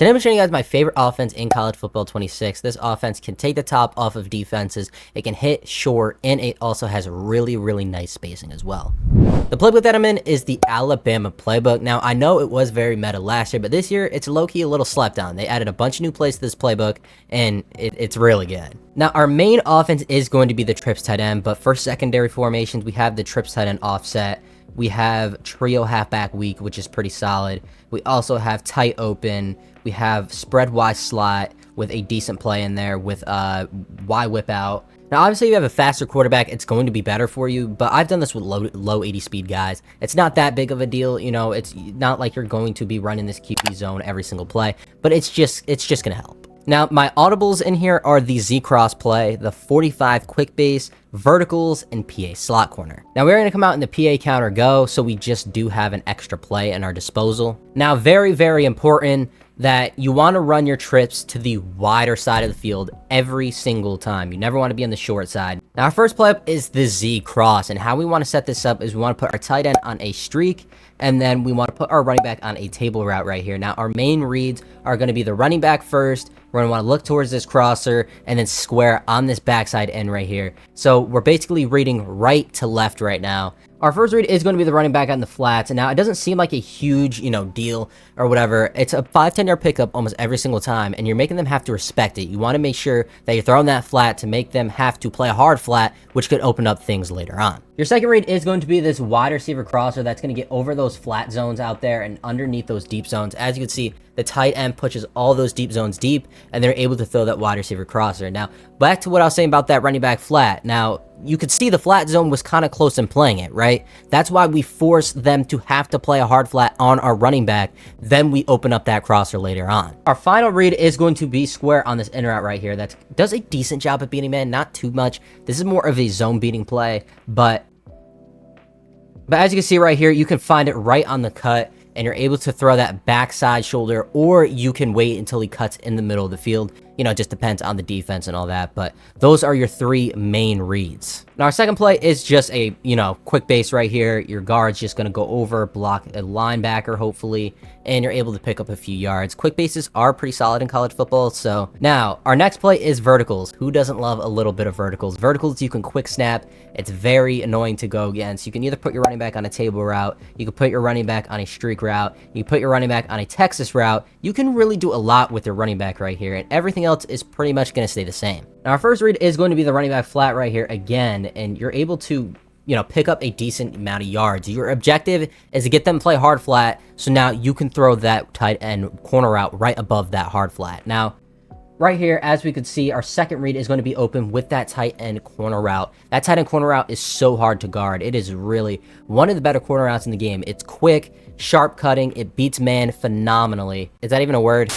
Today I'm showing you guys my favorite offense in college football 26. This offense can take the top off of defenses, it can hit short, and it also has really nice spacing as well. The playbook that I'm in is the Alabama playbook. Now, I know it was very meta last year, but this year it's low-key a little slept on. They added a bunch of new plays to this playbook, and it's really good. Now, our main offense is going to be the trips tight end, but for secondary formations, we have the trips tight end offset. We have trio halfback weak, which is pretty solid. We also have tight open. We have spread Y slot with a decent play in there with Y whip out. Now, obviously, if you have a faster quarterback, it's going to be better for you, but I've done this with low 80 speed guys. It's not that big of a deal, you know, it's not like you're going to be running this QB zone every single play, but it's just going to help. Now, my audibles in here are the ZCross play, the 45 quick base, verticals, and PA slot corner. Now, we're going to come out in the PA counter go, so we just do have an extra play in our disposal. Now, very important that you want to run your trips to the wider side of the field every single time. You never want to be on the short side. Now, our first play up is the ZCross, and how we want to set this up is we want to put our tight end on a streak, and then we want to put our running back on a table route right here. Now, our main reads are going to be the running back first. We're going to want to look towards this crosser and then square on this backside end right here. So we're basically reading right to left right now. Our first read is going to be the running back on the flats. And now it doesn't seem like a huge, deal or whatever. It's a 5-10 yard pickup almost every single time, and you're making them have to respect it. You want to make sure that you're throwing that flat to make them have to play a hard flat, which could open up things later on. Your second read is going to be this wide receiver crosser that's going to get over those flat zones out there and underneath those deep zones. As you can see, the tight end pushes all those deep zones deep, and they're able to throw that wide receiver crosser. Now, back to what I was saying about that running back flat. Now, you could see the flat zone was kind of close in playing it, right? That's why we forced them to have to play a hard flat on our running back. Then we open up that crosser later on. Our final read is going to be square on this in route right here. That does a decent job at beating man, not too much. This is more of a zone beating play, but as you can see right here, you can find it right on the cut, and you're able to throw that backside shoulder, or you can wait until he cuts in the middle of the field. You know, it just depends on the defense and all that, but those are your three main reads. Now, our second play is just a, quick base right here. Your guard's just going to go over, block a linebacker, hopefully, and you're able to pick up a few yards. Quick bases are pretty solid in college football. So now our next play is verticals. Who doesn't love a little bit of verticals? Verticals, you can quick snap. It's very annoying to go against. You can either put your running back on a table route, you can put your running back on a streak route, you can put your running back on a Texas route. You can really do a lot with your running back right here, and everything else is pretty much going to stay the same. Now, our first read is going to be the running back flat right here again, and you're able to pick up a decent amount of yards. Your objective is to get them to play hard flat, so now you can throw that tight end corner route right above that hard flat. Now, right here, as we could see, our second read is going to be open with that tight end corner route. That tight end corner route is so hard to guard. It is really one of the better corner routes in the game. It's quick, sharp cutting, it beats man phenomenally. Is that even a word?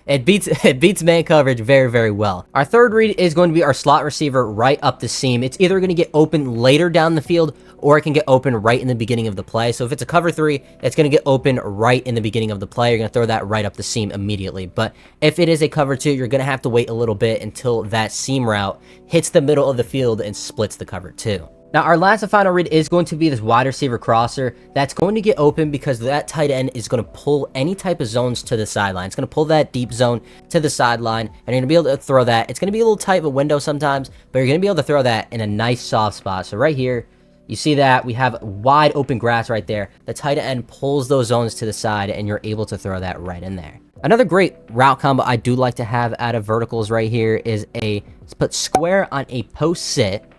It beats man coverage very well. Our third read is going to be our slot receiver right up the seam. It's either going to get open later down the field, or it can get open right in the beginning of the play. So if it's a cover 3, it's going to get open right in the beginning of the play. You're going to throw that right up the seam immediately. But if it is a cover 2, you're going to have to wait a little bit until that seam route hits the middle of the field and splits the cover 2. Now, our last and final read is going to be this wide receiver crosser. That's going to get open because that tight end is going to pull any type of zones to the sideline. It's going to pull that deep zone to the sideline, and you're going to be able to throw that. It's going to be a little tight of a window sometimes, but you're going to be able to throw that in a nice soft spot. So right here, you see that we have wide open grass right there. The tight end pulls those zones to the side, and you're able to throw that right in there. Another great route combo I do like to have out of verticals right here is put square on a post sit,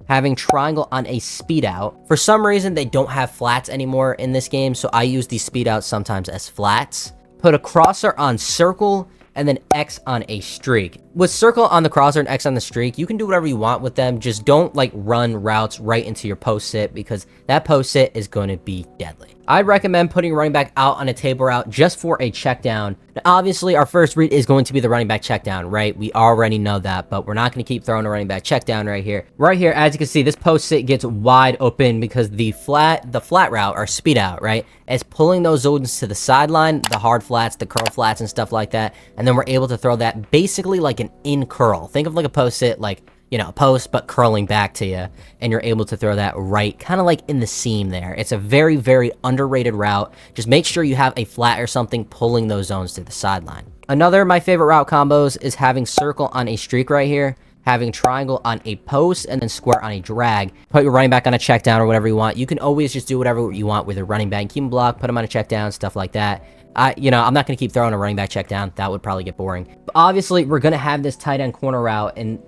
having triangle on a speed out. For some reason, they don't have flats anymore in this game, so I use these speed outs sometimes as flats. Put a crosser on circle, and then X on a streak. With circle on the crosser and X on the streak, you can do whatever you want with them. Just don't run routes right into your post sit, because that post sit is going to be deadly. I'd recommend putting running back out on a table route just for a check down. Now, obviously, our first read is going to be the running back check down, right? We already know that, but we're not going to keep throwing a running back check down right here. Right here, as you can see, this post sit gets wide open because the flat route, or speed out, right, is pulling those zones to the sideline, the hard flats, the curl flats, and stuff like that. And then we're able to throw that basically like an in curl. Think of like a post sit, like a post, but curling back to you, and you're able to throw that right, kind of like in the seam there. It's a very, very underrated route. Just make sure you have a flat or something pulling those zones to the sideline. Another of my favorite route combos is having circle on a streak right here, having triangle on a post, and then square on a drag. Put your running back on a check down or whatever you want. You can always just do whatever you want with a running back. Keep him blocked, put him on a check down, stuff like that. I'm not going to keep throwing a running back check down. That would probably get boring. But obviously, we're going to have this tight end corner route, and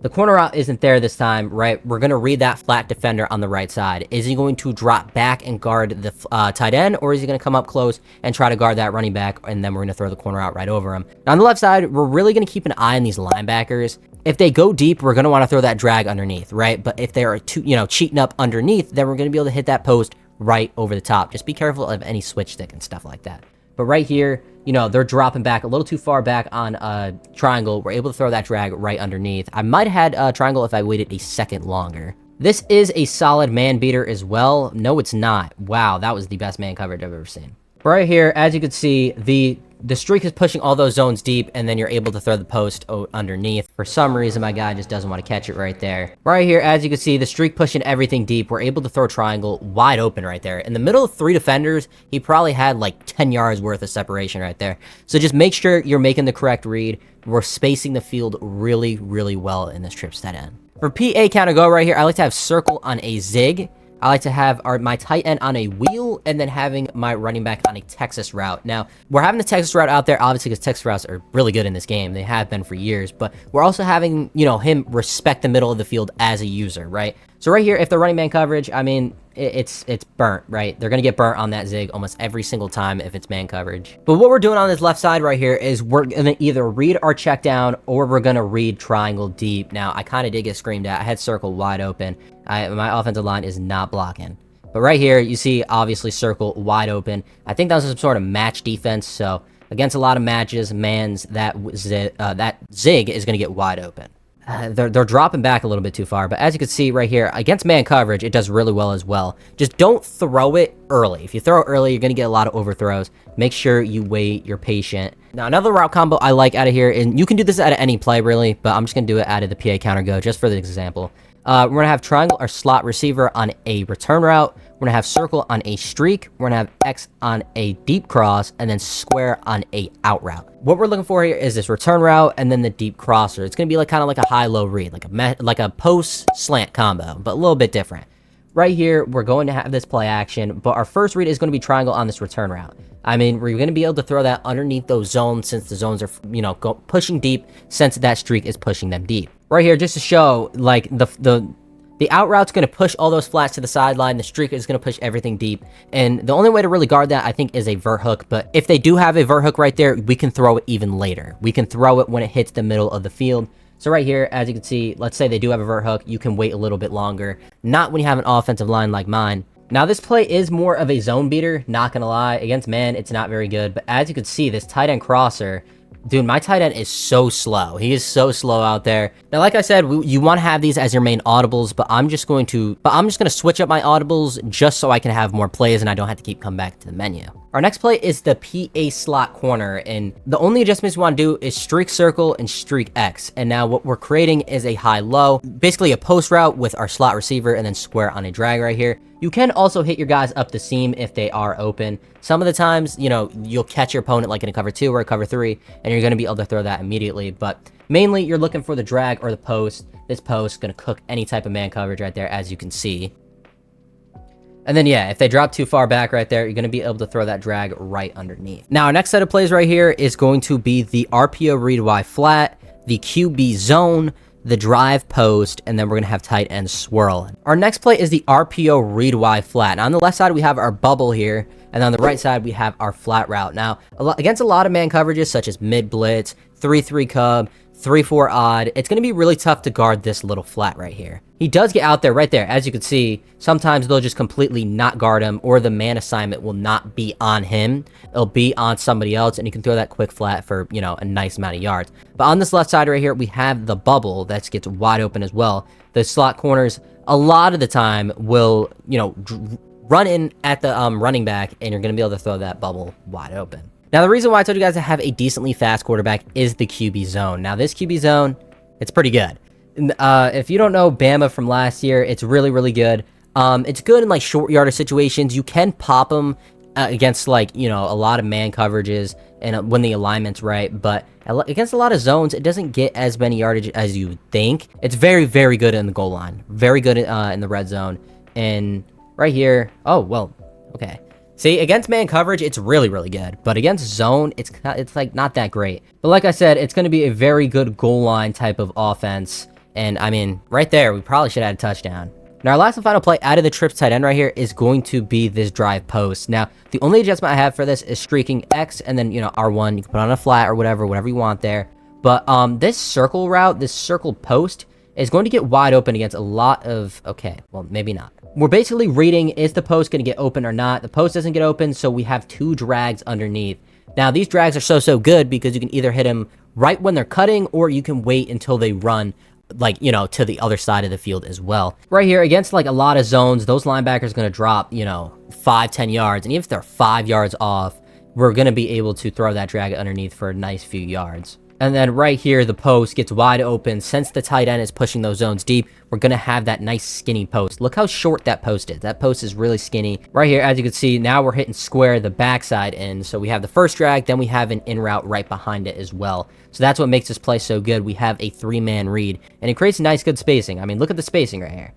the corner route isn't there this time, right? We're going to read that flat defender on the right side. Is he going to drop back and guard the tight end, or is he going to come up close and try to guard that running back, and then we're going to throw the corner out right over him? Now, on the left side, we're really going to keep an eye on these linebackers. If they go deep, we're going to want to throw that drag underneath, right? But if they are cheating up underneath, then we're going to be able to hit that post right over the top. Just be careful of any switch stick and stuff like that. But right here, they're dropping back a little too far back on a triangle. We're able to throw that drag right underneath. I might have had a triangle if I waited a second longer. This is a solid man beater as well. No, it's not. Wow, that was the best man coverage I've ever seen. Right here, as you can see, the streak is pushing all those zones deep, and then you're able to throw the post underneath. For some reason, my guy just doesn't want to catch it right there. Right here, as you can see, the streak pushing everything deep. We're able to throw triangle wide open right there. In the middle of 3 defenders, he probably had like 10 yards worth of separation right there. So just make sure you're making the correct read. We're spacing the field really, really well in this trips tight end. For PA counter go right here, I like to have circle on a zig. I like to have my tight end on a wheel, and then having my running back on a Texas route. Now, we're having the Texas route out there, obviously, because Texas routes are really good in this game. They have been for years, but we're also having, him respect the middle of the field as a user, right? So right here, if the running man coverage, I mean, it's burnt, right? They're going to get burnt on that zig almost every single time if it's man coverage. But what we're doing on this left side right here is we're going to either read our check down, or we're going to read triangle deep. Now, I kind of did get screamed at. I had circle wide open. My offensive line is not blocking. But right here, you see, obviously, circle wide open. I think that was some sort of match defense. So against a lot of matches, that zig is going to get wide open. They're dropping back a little bit too far, but as you can see right here, against man coverage, it does really well as well. Just don't throw it early. If you throw it early, you're going to get a lot of overthrows. Make sure you wait, you're patient. Now, another route combo I like out of here, and you can do this out of any play, really, but I'm just going to do it out of the PA counter go, just for the example. We're going to have triangle or slot receiver on a return route. We're going to have circle on a streak. We're going to have X on a deep cross, and then square on a out route. What we're looking for here is this return route and then the deep crosser. It's going to be kind of like a high-low read, like a post slant combo, but a little bit different. Right here, we're going to have this play action, but our first read is going to be triangle on this return route. I mean, we're going to be able to throw that underneath those zones, since the zones are, pushing deep, since that streak is pushing them deep. Right here, just to show, like, the out route's going to push all those flats to the sideline. The streak is going to push everything deep. And the only way to really guard that, I think, is a vert hook. But if they do have a vert hook right there, we can throw it even later. We can throw it when it hits the middle of the field. So right here, as you can see, let's say they do have a vert hook, you can wait a little bit longer. Not when you have an offensive line like mine. Now, this play is more of a zone beater, not going to lie. Against man, it's not very good. But as you can see, this tight end crosser, dude, my tight end is so slow. He is so slow out there. Now, like I said, you want to have these as your main audibles, but I'm just going to switch up my audibles just so I can have more plays and I don't have to keep coming back to the menu. Our next play is the PA slot corner, and the only adjustments we want to do is streak circle and streak X. And now what we're creating is a high-low, basically a post route with our slot receiver and then square on a drag right here. You can also hit your guys up the seam if they are open. Some of the times, you'll catch your opponent like in a cover 2 or a cover 3, and you're going to be able to throw that immediately. But mainly, you're looking for the drag or the post. This post is going to cook any type of man coverage right there, as you can see. And then, yeah, if they drop too far back right there, you're going to be able to throw that drag right underneath. Now, our next set of plays right here is going to be the RPO read Y flat, the QB zone, the drive post, and then we're going to have tight end swirl. Our next play is the RPO read Y flat. Now, on the left side, we have our bubble here, and on the right side, we have our flat route. Now, against a lot of man coverages, such as mid blitz, 3-3 cub, 3-4 odd, it's going to be really tough to guard this little flat right here. He does get out there right there. As you can see, sometimes they'll just completely not guard him, or the man assignment will not be on him. It'll be on somebody else, and you can throw that quick flat for, a nice amount of yards. But on this left side right here, we have the bubble that gets wide open as well. The slot corners, a lot of the time, will, run in at the running back, and you're going to be able to throw that bubble wide open. Now, the reason why I told you guys to have a decently fast quarterback is the QB zone. Now, this QB zone, it's pretty good. If you don't know Bama from last year, it's really, really good. It's good in like short yardage situations. You can pop them against like, you know, a lot of man coverages and when the alignment's right, but against a lot of zones, it doesn't get as many yardage as you would think. It's very, very good in the goal line, very good in the red zone. And right here, oh well, okay. See, against man coverage, it's really, really good. But against zone, it's like not that great. But like I said, it's going to be a very good goal line type of offense. And I mean, right there, we probably should have had a touchdown. Now, our last and final play out of the trips tight end right here is going to be this drive post. Now, the only adjustment I have for this is streaking X and then, you know, R1. You can put on a flat or whatever you want there. But this circle route, this circle post is going to get wide open against a lot of, okay, well, maybe not. We're basically reading, is the post going to get open or not? The post doesn't get open, so we have 2 drags underneath. Now, these drags are so good because you can either hit them right when they're cutting, or you can wait until they run, like, you know, to the other side of the field as well. Right here, against, like, a lot of zones, those linebackers are going to drop, you know, 5-10 yards. And even if they're 5 yards off, we're going to be able to throw that drag underneath for a nice few yards. And then right here, the post gets wide open. Since the tight end is pushing those zones deep, we're going to have that nice skinny post. Look how short that post is. That post is really skinny. Right here, as you can see, now we're hitting square the backside in. So we have the first drag, then we have an in route right behind it as well. So that's what makes this play so good. We have a 3-man read, and it creates nice, good spacing. I mean, look at the spacing right here.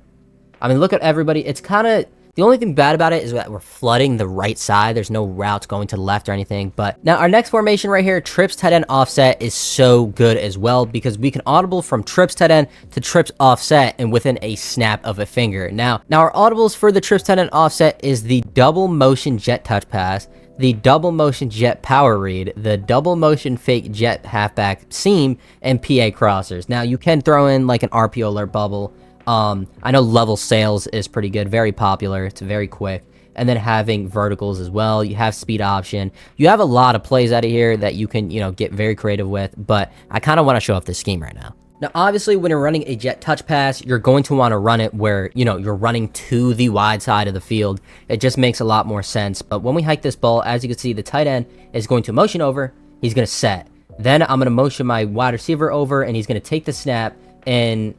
I mean, look at everybody. It's kind of... The only thing bad about it is that we're flooding the right side. There's no routes going to the left or anything. But now our next formation right here, trips tight end offset, is so good as well because we can audible from trips tight end to trips offset and within a snap of a finger. Now our audibles for the trips tight end offset is the double motion jet touch pass, the double motion jet power read, the double motion fake jet halfback seam, and PA crossers. Now you can throw in like an RPO alert bubble. I know level sales is pretty good, very popular, it's very quick. And then having verticals as well, you have speed option. You have a lot of plays out of here that you can, you know, get very creative with, but I kind of want to show off this scheme right now. Now, obviously, when you're running a jet touch pass, you're going to want to run it where, you know, you're running to the wide side of the field. It just makes a lot more sense. But when we hike this ball, as you can see, the tight end is going to motion over, he's going to set. Then I'm going to motion my wide receiver over, and he's going to take the snap, and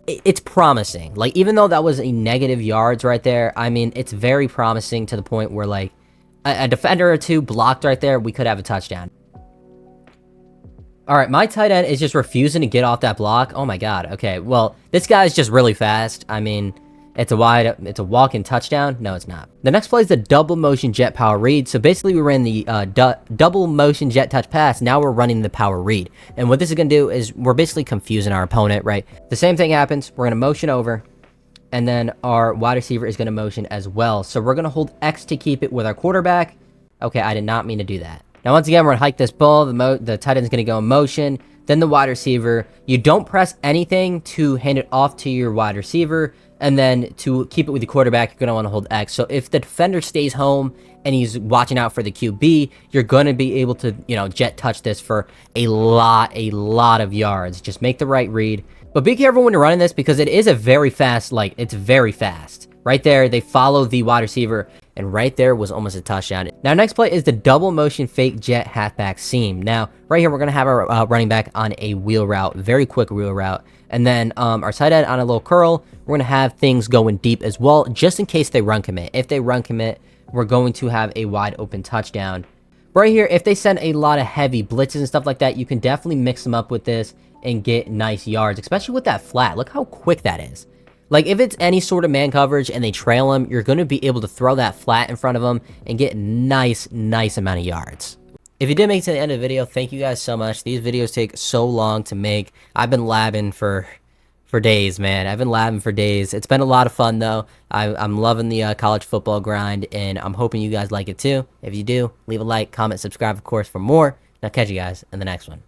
it's promising. Like, even though that was a negative yards right there, I mean, it's very promising to the point where, like, a defender or 2 blocked right there, we could have a touchdown. All right, my tight end is just refusing to get off that block. Oh my god. Okay, well, this guy's just really fast. I mean, it's a walk-in touchdown. No, it's not. The next play is the double motion jet power read. So basically, we ran the double motion jet touch pass. Now we're running the power read. And what this is going to do is we're basically confusing our opponent, right? The same thing happens. We're going to motion over, and then our wide receiver is going to motion as well. So we're going to hold X to keep it with our quarterback. Okay, I did not mean to do that. Now, once again, we're going to hike this ball. The tight end is going to go in motion. Then the wide receiver. You don't press anything to hand it off to your wide receiver. And then to keep it with the quarterback, you're going to want to hold X. So if the defender stays home and he's watching out for the QB, you're going to be able to, you know, jet touch this for a lot of yards. Just make the right read. But be careful when you're running this because it is a very fast, like, it's very fast. Right there, they follow the wide receiver, and right there was almost a touchdown. Now, next play is the double motion fake jet halfback seam. Now, right here, we're going to have our running back on a wheel route, very quick wheel route. And then our tight end on a little curl. We're going to have things going deep as well, just in case they run commit. If they run commit, we're going to have a wide open touchdown. Right here, if they send a lot of heavy blitzes and stuff like that, you can definitely mix them up with this and get nice yards, especially with that flat. Look how quick that is. Like, if it's any sort of man coverage and they trail them, you're going to be able to throw that flat in front of them and get nice amount of yards. If you did make it to the end of the video, thank you guys so much. These videos take so long to make. I've been labbing for days, man. I've been labbing for days. It's been a lot of fun, though. I'm loving the college football grind, and I'm hoping you guys like it, too. If you do, leave a like, comment, subscribe, of course, for more. And I'll catch you guys in the next one.